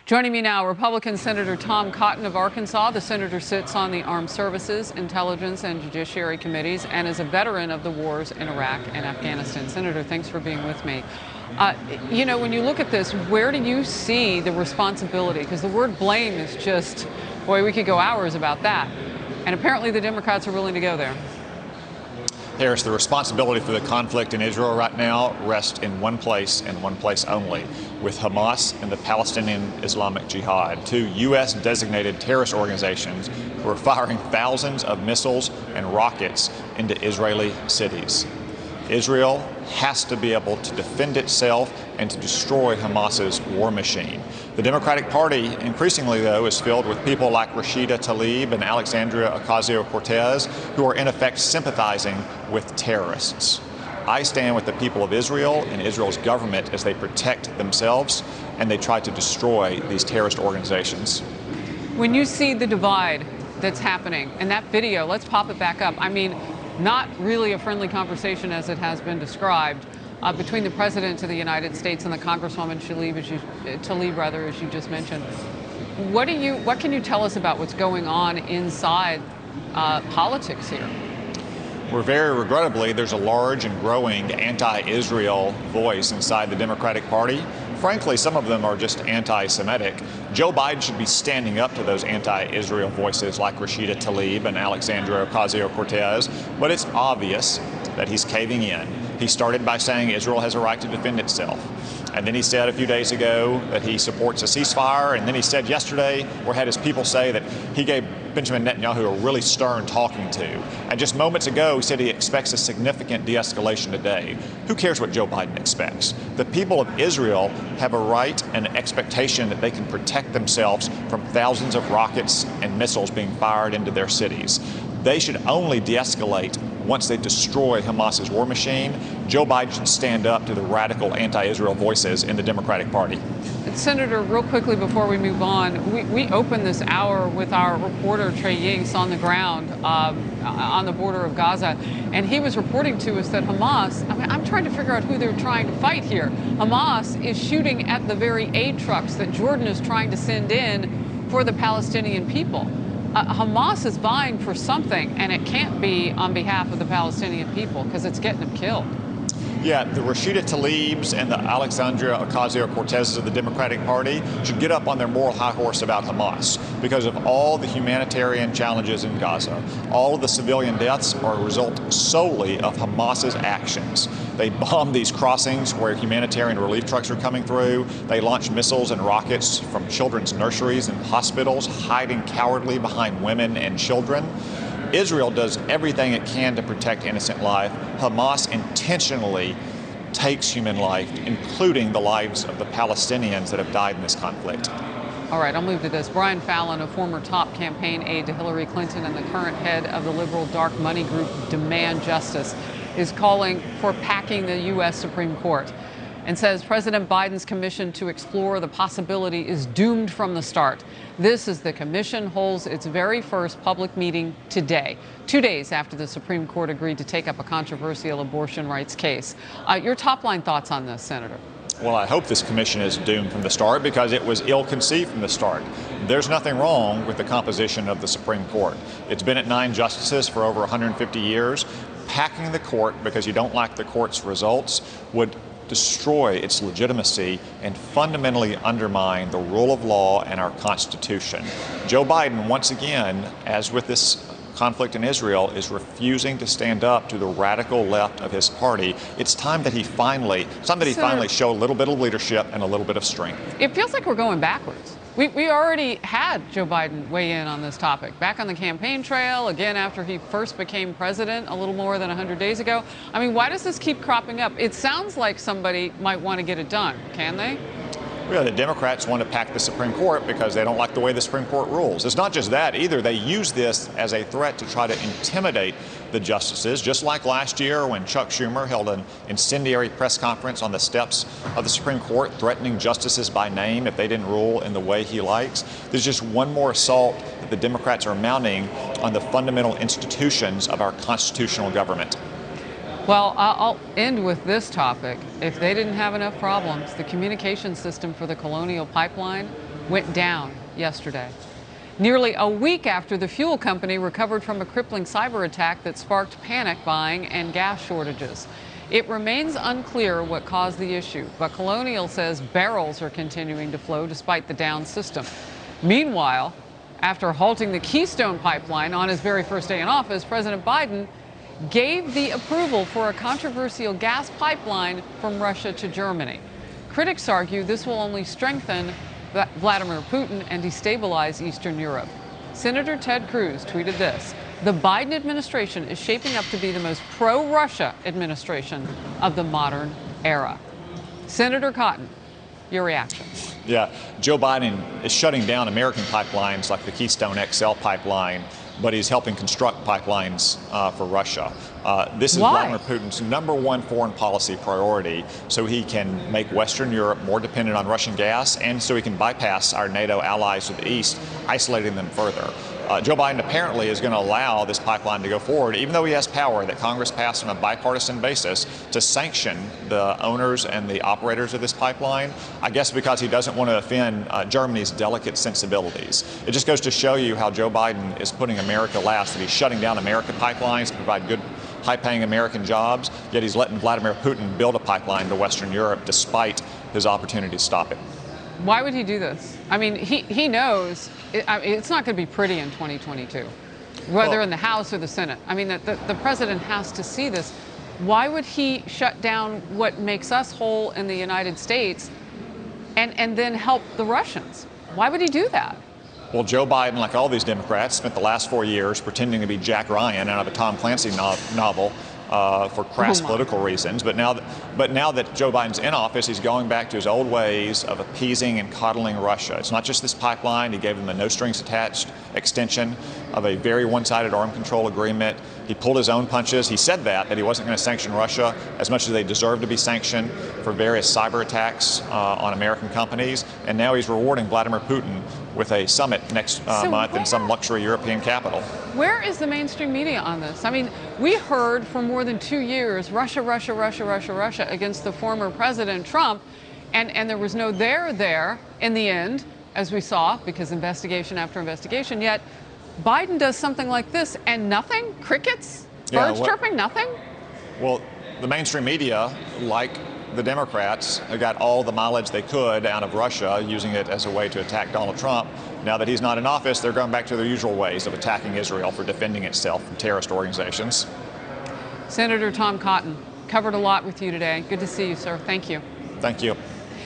Joining me now, Republican Senator Tom Cotton of Arkansas. The senator sits on the Armed Services, Intelligence, and Judiciary Committees and is a veteran of the wars in Iraq and Afghanistan. Senator, thanks for being with me. When you look at this, where do you see the responsibility? Because the word blame is just, boy, we could go hours about that. And apparently the Democrats are willing to go there. Harris, the responsibility for the conflict in Israel right now rests in one place and one place only, with Hamas and the Palestinian Islamic Jihad, two U.S. designated terrorist organizations who are firing thousands of missiles and rockets into Israeli cities. Israel has to be able to defend itself and to destroy Hamas's war machine. The Democratic Party, increasingly, though, is filled with people like Rashida Tlaib and Alexandria Ocasio-Cortez, who are in effect sympathizing with terrorists. I stand with the people of Israel and Israel's government as they protect themselves and they try to destroy these terrorist organizations. When you see the divide that's happening, and that video, let's pop it back up. I mean, not really a friendly conversation as it has been described between the President of the United States and the Congresswoman Tlaib, as you just mentioned. What can you tell us about what's going on inside politics here? Where very regrettably, there's a large and growing anti-Israel voice inside the Democratic Party. Frankly, some of them are just anti-Semitic. Joe Biden should be standing up to those anti-Israel voices like Rashida Tlaib and Alexandria Ocasio-Cortez, but it's obvious that he's caving in. He started by saying Israel has a right to defend itself. And then he said a few days ago that he supports a ceasefire. And then he said yesterday, or had his people say, that he gave Benjamin Netanyahu a really stern talking to. And just moments ago, he said he expects a significant de-escalation today. Who cares what Joe Biden expects? The people of Israel have a right and an expectation that they can protect themselves from thousands of rockets and missiles being fired into their cities. They should only de-escalate once they destroy Hamas's war machine. Joe Biden should stand up to the radical anti-Israel voices in the Democratic Party. Senator, real quickly before we move on, we opened this hour with our reporter Trey Yingst on the ground on the border of Gaza, and he was reporting to us that Hamas, I'm trying to figure out who they're trying to fight here. Hamas is shooting at the very aid trucks that Jordan is trying to send in for the Palestinian people. Hamas is vying for something, and it can't be on behalf of the Palestinian people because it's getting them killed. Yeah, the Rashida Tlaibs and the Alexandria Ocasio-Cortezes of the Democratic Party should get up on their moral high horse about Hamas because of all the humanitarian challenges in Gaza. All of the civilian deaths are a result solely of Hamas's actions. They bombed these crossings where humanitarian relief trucks are coming through. They launched missiles and rockets from children's nurseries and hospitals, hiding cowardly behind women and children. Israel does everything it can to protect innocent life. Hamas intentionally takes human life, including the lives of the Palestinians that have died in this conflict. All right, I'll move to this. Brian Fallon, a former top campaign aide to Hillary Clinton and the current head of the liberal dark money group Demand Justice, is calling for packing the U.S. Supreme Court and says President Biden's commission to explore the possibility is doomed from the start. This as the commission holds its very first public meeting today, 2 days after the Supreme Court agreed to take up a controversial abortion rights case. Your top-line thoughts on this, Senator? Well, I hope this commission is doomed from the start because it was ill-conceived from the start. There's nothing wrong with the composition of the Supreme Court. It's been at 9 justices for over 150 years. Packing the court because you don't like the court's results would destroy its legitimacy and fundamentally undermine the rule of law and our Constitution. Joe Biden, once again, as with this conflict in Israel, is refusing to stand up to the radical left of his party. It's time that he finally show a little bit of leadership and a little bit of strength. It feels like we're going backwards. We already had Joe Biden weigh in on this topic back on the campaign trail, again after he first became president a little more than 100 days ago. I mean, why does this keep cropping up? It sounds like somebody might want to get it done. Can they? Well, the Democrats want to pack the Supreme Court because they don't like the way the Supreme Court rules. It's not just that either. They use this as a threat to try to intimidate the justices, just like last year when Chuck Schumer held an incendiary press conference on the steps of the Supreme Court, threatening justices by name if they didn't rule in the way he likes. There's just one more assault that the Democrats are mounting on the fundamental institutions of our constitutional government. Well, I'll end with this topic. If they didn't have enough problems, the communication system for the Colonial pipeline went down yesterday, nearly a week after the fuel company recovered from a crippling cyber attack that sparked panic buying and gas shortages. It remains unclear what caused the issue, but Colonial says barrels are continuing to flow despite the down system. Meanwhile, after halting the Keystone pipeline on his very first day in office, President Biden gave the approval for a controversial gas pipeline from Russia to Germany. Critics argue this will only strengthen Vladimir Putin and destabilize Eastern Europe. Senator Ted Cruz tweeted this: "The Biden administration is shaping up to be the most pro-Russia administration of the modern era." Senator Cotton, your reaction? Yeah, Joe Biden is shutting down American pipelines like the Keystone XL pipeline, but he's helping construct pipelines for Russia. This is Why? Vladimir Putin's #1 foreign policy priority, so he can make Western Europe more dependent on Russian gas, and so he can bypass our NATO allies to the east, isolating them further. Joe Biden apparently is going to allow this pipeline to go forward, even though he has power that Congress passed on a bipartisan basis to sanction the owners and the operators of this pipeline, I guess because he doesn't want to offend Germany's delicate sensibilities. It just goes to show you how Joe Biden is putting America last, that he's shutting down American pipelines to provide good, high-paying American jobs, yet he's letting Vladimir Putin build a pipeline to Western Europe despite his opportunity to stop it. Why would he do this? I mean, he knows it's not going to be pretty in 2022, whether in the House or the Senate. I mean, the president has to see this. Why would he shut down what makes us whole in the United States and then help the Russians? Why would he do that? Well, Joe Biden, like all these Democrats, spent the last 4 years pretending to be Jack Ryan out of a Tom Clancy novel for crass political reasons. But now that Joe Biden's in office, he's going back to his old ways of appeasing and coddling Russia. It's not just this pipeline. He gave them a no-strings-attached extension of a very one-sided arms control agreement. He pulled his own punches. He said that he wasn't going to sanction Russia as much as they deserve to be sanctioned for various cyber attacks on American companies. And now he's rewarding Vladimir Putin with a summit next month in some luxury European capital. Where is the mainstream media on this? I mean, we heard for more than 2 years, Russia, Russia, Russia, Russia, Russia against the former President Trump, and there was no there in the end, as we saw, because investigation after investigation, yet Biden does something like this and nothing? Crickets? Birds chirping? Nothing? Well, the mainstream media, like the Democrats, got all the mileage they could out of Russia, using it as a way to attack Donald Trump. Now that he's not in office, they're going back to their usual ways of attacking Israel for defending itself from terrorist organizations. Senator Tom Cotton, covered a lot with you today. Good to see you, sir. Thank you. Thank you.